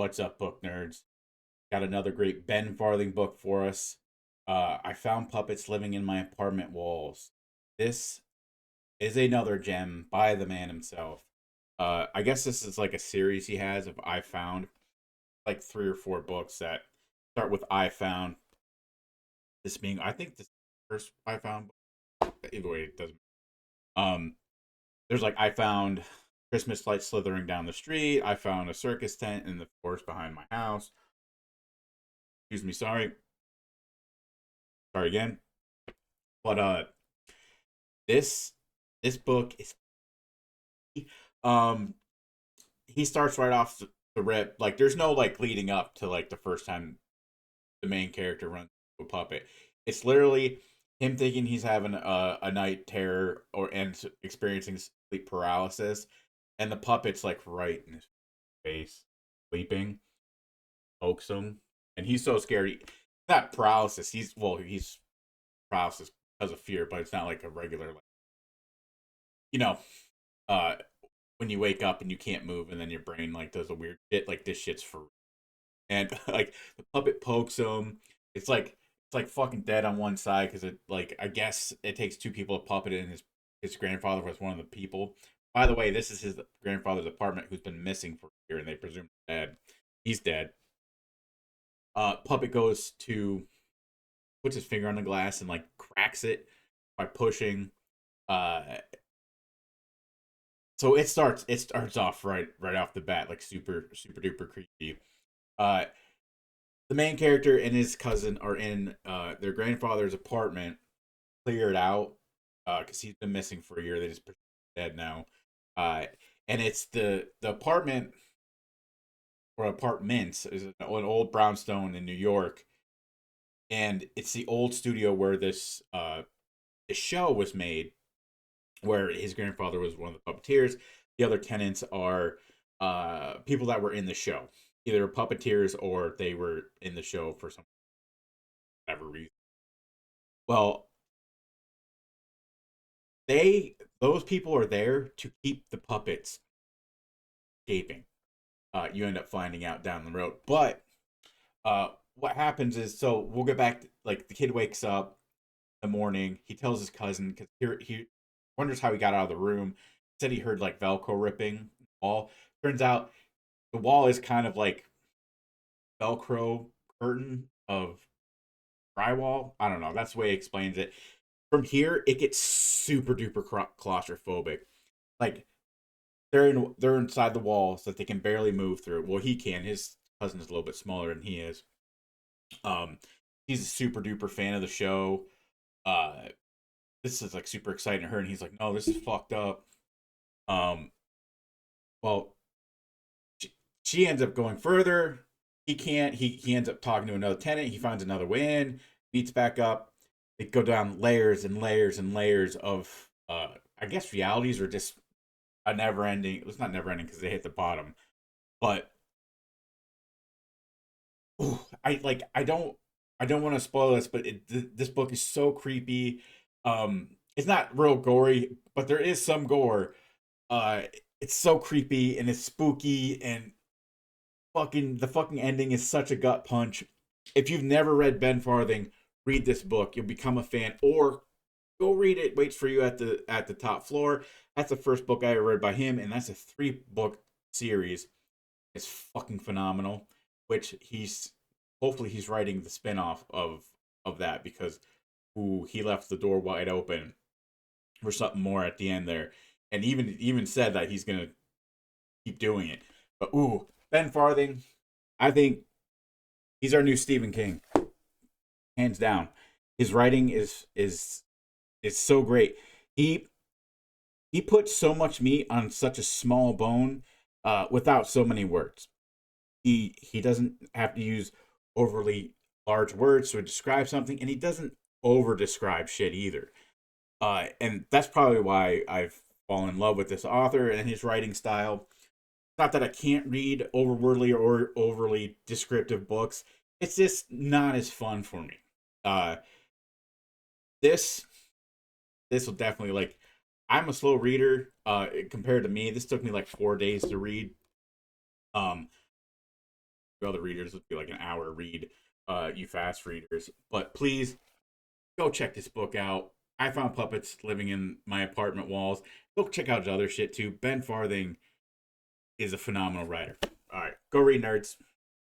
What's up, book nerds? Got another great Ben Farthing book for us. I found puppets living in my apartment walls. This is another gem by the man himself. I guess this is like a series he has of I found, like three or four books that start with I found. This being, I think, this first I found. Either way, it doesn't. Um, there's like I found Christmas lights slithering down the street. I found a circus tent in the forest behind my house. Excuse me, sorry again. But this this book is um he starts right off the rip. Like there's no like leading up to like the first time the main character runs into a puppet. It's literally him thinking he's having a night terror or and experiencing sleep paralysis, and the puppet's like right in his face, sleeping, pokes him, and he's so scared. Not paralysis. He's paralysis because of fear, but it's not like a regular like you know uh when you wake up and you can't move and then your brain like does a weird shit like this shit's for and like the puppet pokes him. It's like fucking dead on one side because it like I guess it takes two people to puppet it and his grandfather was one of the people. By the way, this is his grandfather's apartment who's been missing for a year and they presume he's dead. He's dead. Puppet goes to puts his finger on the glass and like cracks it by pushing. Uh, so it starts off right off the bat like super duper creepy. Uh, the main character and his cousin are in their grandfather's apartment, cleared out because he's been missing for a year. They just dead now, uh, and it's the apartment or apartments is an old brownstone in New York, and it's the old studio where this show was made, where his grandfather was one of the puppeteers. The other tenants are people that were in the show, either puppeteers or they were in the show for some whatever reason. Well, those people are there to keep the puppets escaping. You end up finding out down the road, but what happens is so we'll get back. Like the kid wakes up in the morning, he tells his cousin because he wonders how he got out of the room. He said he heard like Velcro ripping the wall. Turns out the wall is kind of like Velcro curtain of drywall. I don't know. That's the way he explains it. From here, it gets super duper claustrophobic. Like they're inside the wall so that they can barely move through. Well, he can. His cousin is a little bit smaller than he is. Um, he's a super duper fan of the show. Uh, this is like super exciting to her, and he's like, "No, this is fucked up." Um, well, she ends up going further. He can't. He ends up talking to another tenant. He finds another way in. Meets back up. They go down layers and layers and layers of I guess realities or just a never ending. It's not never ending because they hit the bottom, but ooh, I don't want to spoil this, but this book is so creepy. It's not real gory, but there is some gore. Uh, it's so creepy and it's spooky and the fucking ending is such a gut punch. If you've never read Ben Farthing, read this book. You'll become a fan, or go read it. Waits for you at the top floor. That's the first book I ever read by him, and that's a 3 book series. It's fucking phenomenal. Which he's hopefully he's writing the spinoff of that because ooh, he left the door wide open for something more at the end there, and even said that he's gonna keep doing it. But ooh, Ben Farthing, I think he's our new Stephen King, hands down. His writing is so great. He he puts so much meat on such a small bone without so many words. He doesn't have to use overly large words to describe something, and he doesn't over describe shit either. And that's probably why I've fallen in love with this author and his writing style. Not that I can't read overwordly or overly descriptive books. It's just not as fun for me. Uh, this this will definitely like. I'm a slow reader. Compared to me, this took me like 4 days to read. Um, The other readers would be like an hour read. You fast readers, but please go check this book out. I found puppets living in my apartment walls. Go check out his other shit too. Ben Farthing is a phenomenal writer. All right, go read, nerds.